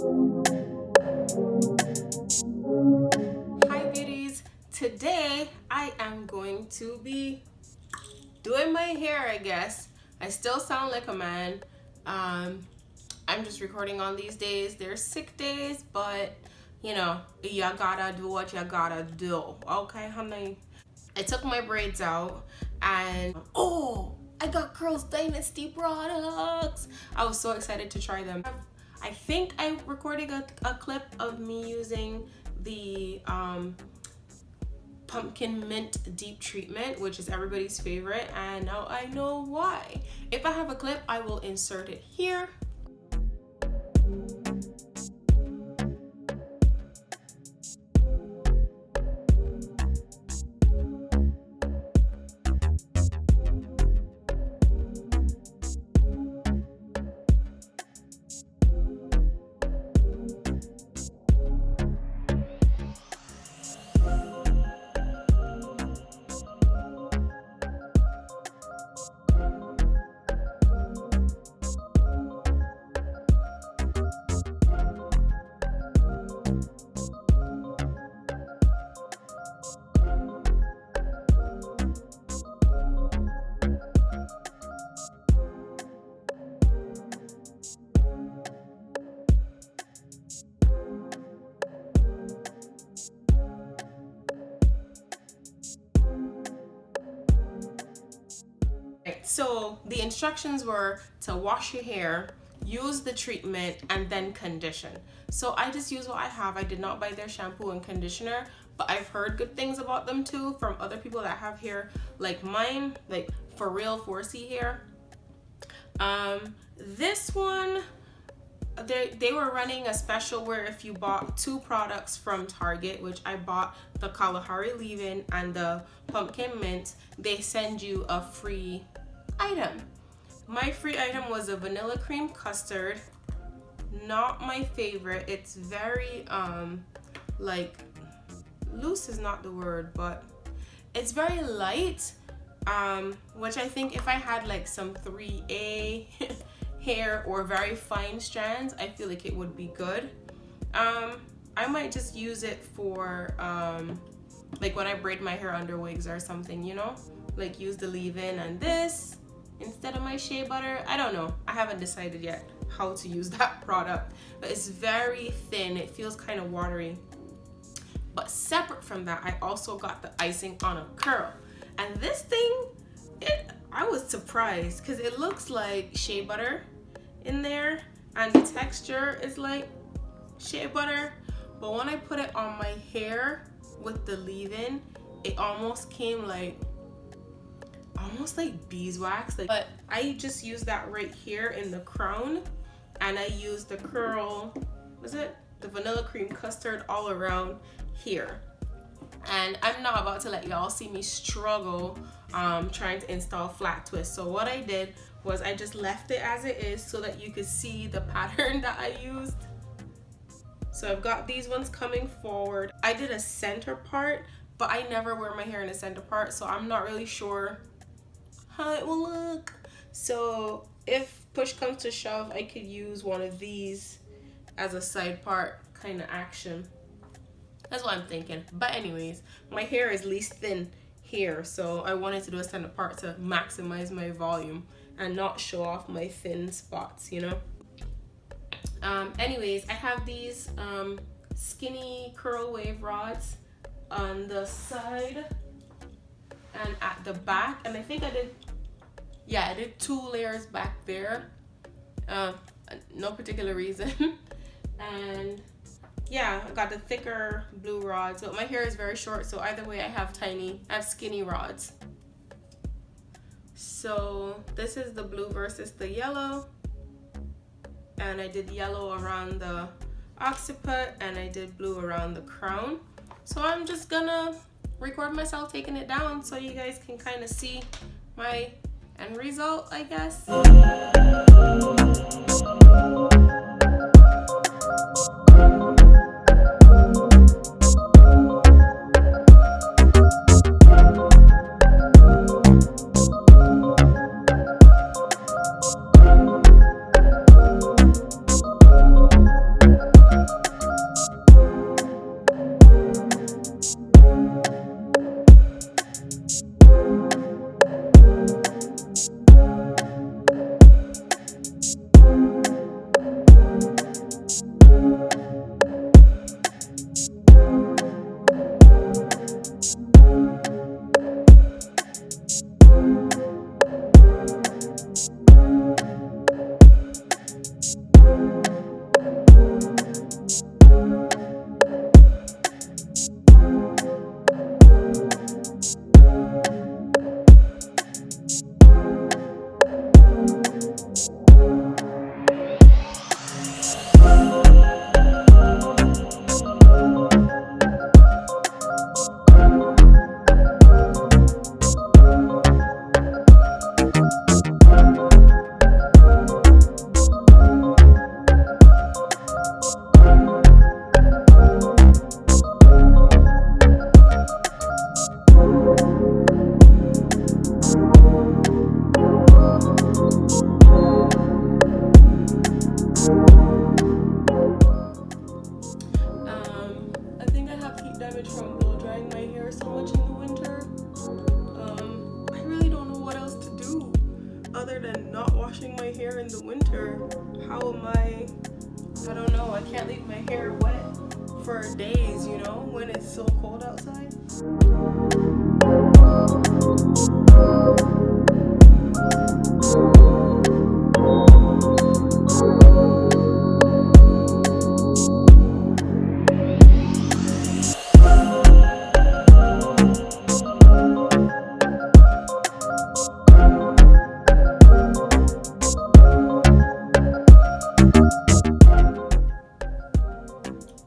Hi beauties, today I am going to be doing my hair, I guess. I still sound like a man. I'm just recording on these days. They're sick days, but you know, you gotta do what you gotta do. Okay, honey? I took my braids out and I got Girls Dynasty products. I was so excited to try them. I think I recorded a clip of me using the pumpkin mint deep treatment, which is everybody's favorite, and now I know why. If I have a clip, I will insert it here. So the instructions were to wash your hair, use the treatment, and then condition. So I just use what I have. I did not buy their shampoo and conditioner, but I've heard good things about them too from other people that have hair like mine, like for real 4C hair. This one, they were running a special where if you bought 2 products from Target, which I bought the Kalahari leave-in and the pumpkin mint, they send you a free item. My free item was a vanilla cream custard. Not my favorite. It's very like loose is not the word, but it's very light, which I think if I had like some 3A hair or very fine strands, I feel like it would be good. I might just use it for like when I braid my hair under wigs or something, you know, like use the leave-in and this instead of my shea butter. I don't know, I haven't decided yet how to use that product, but it's very thin. It feels kind of watery. But separate from that, I also got the icing on a curl, and this thing, I was surprised because it looks like shea butter in there and the texture is like shea butter, but when I put it on my hair with the leave-in, it almost came like beeswax. But I just use that right here in the crown, and I use the curl, the vanilla cream custard all around here. And I'm not about to let y'all see me struggle trying to install flat twist. So what I did was I just left it as it is so that you could see the pattern that I used. So I've got these ones coming forward. I did a center part, but I never wear my hair in a center part, so I'm not really sure how it will look. So if push comes to shove, I could use one of these as a side part kind of action. That's what I'm thinking. But anyways, my hair is least thin here, so I wanted to do a center part to maximize my volume and not show off my thin spots, you know. Anyways, I have these skinny curl wave rods on the side and at the back, and I think I did 2 layers back there, no particular reason. And yeah, I got the thicker blue rods, but my hair is very short, so either way I have skinny rods. So this is the blue versus the yellow, and I did yellow around the occiput and I did blue around the crown. So I'm just gonna record myself taking it down so you guys can kind of see my end result, I guess. I don't know, I can't leave my hair wet for days, you know, when it's so cold outside.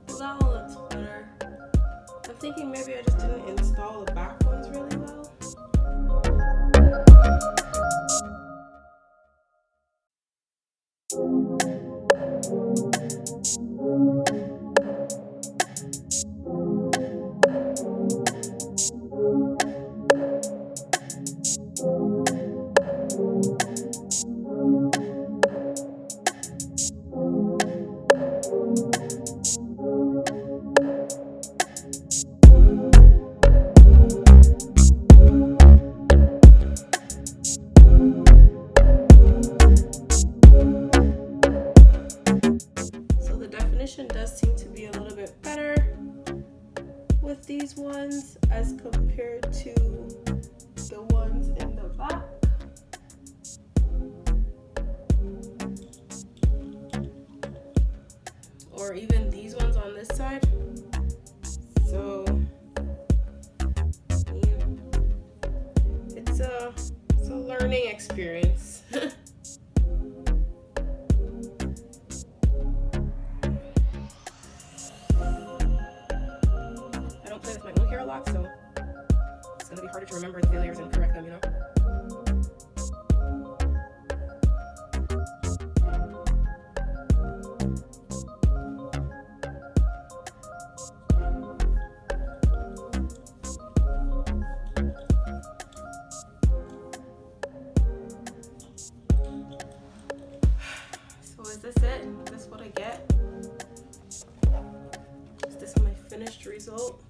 Well, that one looks better. I'm thinking maybe I just didn't install the back ones really well. So the definition does seem to be a little bit better with these ones as compared to the ones in the back. Or even these ones on this side. So yeah, it's a learning experience. I don't play with my own hair a lot, so it's gonna be harder to remember the failures and correct them, you know. So is this it? Is this what I get? Is this my finished result?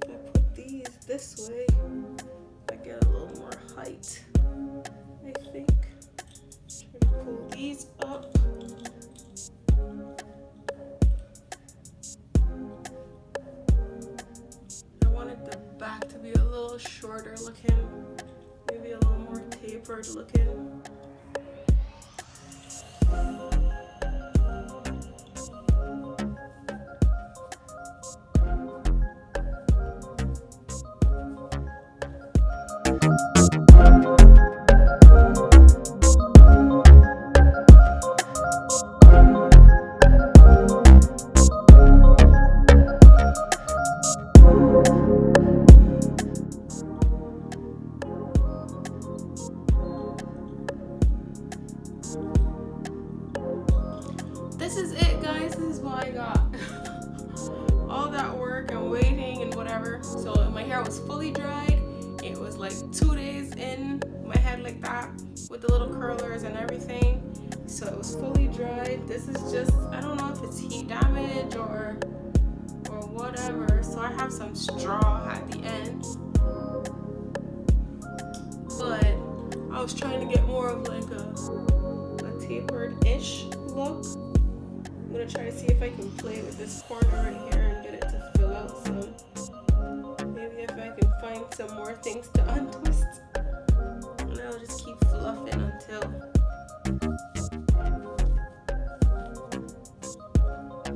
If I put these this way, I get a little more height, I think. Try to pull these up. I wanted the back to be a little shorter looking, maybe a little more tapered looking. This is it, guys. This is what I got. All that work and waiting and whatever. So my hair was fully dried. It was like 2 days in my head like that with the little curlers and everything. So it was fully dried. This is just, I don't know if it's heat damage or whatever. So I have some straw at the end. But I was trying to get more of like a tapered-ish look. I'm gonna try to see if I can play with this corner right here and get it to fill out some. Maybe if I can find some more things to untwist. And I'll just keep fluffing until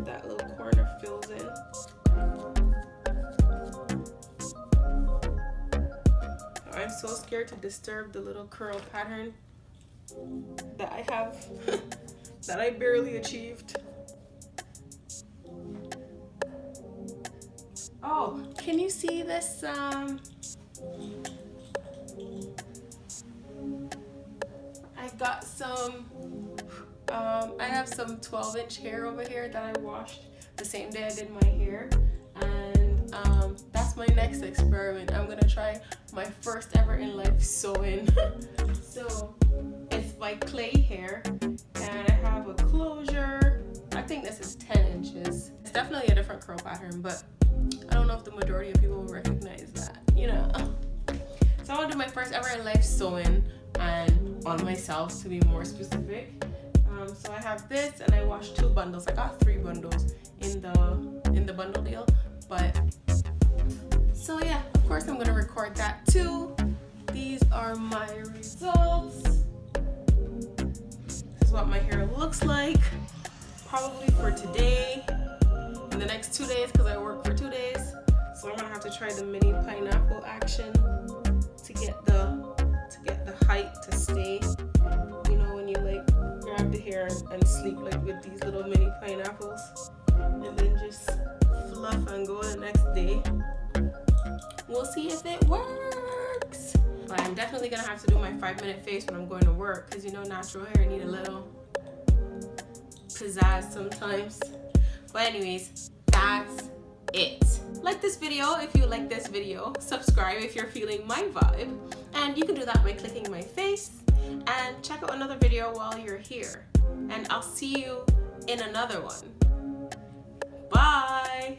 that little corner fills in. I'm so scared to disturb the little curl pattern that I have, that I barely achieved. Oh, can you see this? I got some, I have some 12-inch hair over here that I washed the same day I did my hair. And that's my next experiment. I'm gonna try my first ever in life sewing. So it's my clay hair and I have a closure. I think this is 10 inches. It's definitely a different curl pattern, but I don't know if the majority of people will recognize that, you know. my first ever in life sewing, and on myself to be more specific. So I have this, and I washed 2 bundles. I got 3 bundles in the bundle deal, but so yeah, of course I'm gonna record that too. These are my results. This is what my hair looks like, probably for today. In the next 2 days, because I work for 2 days, so I'm gonna have to try the mini pineapple action to get the height to stay. You know, when you like grab the hair and sleep like with these little mini pineapples, and then just fluff and go the next day. We'll see if it works. But I'm definitely gonna have to do my 5-minute face when I'm going to work, because you know natural hair need a little pizzazz sometimes. But anyways, that's it. Like this video if you like this video. Subscribe if you're feeling my vibe. And you can do that by clicking my face. And check out another video while you're here. And I'll see you in another one. Bye!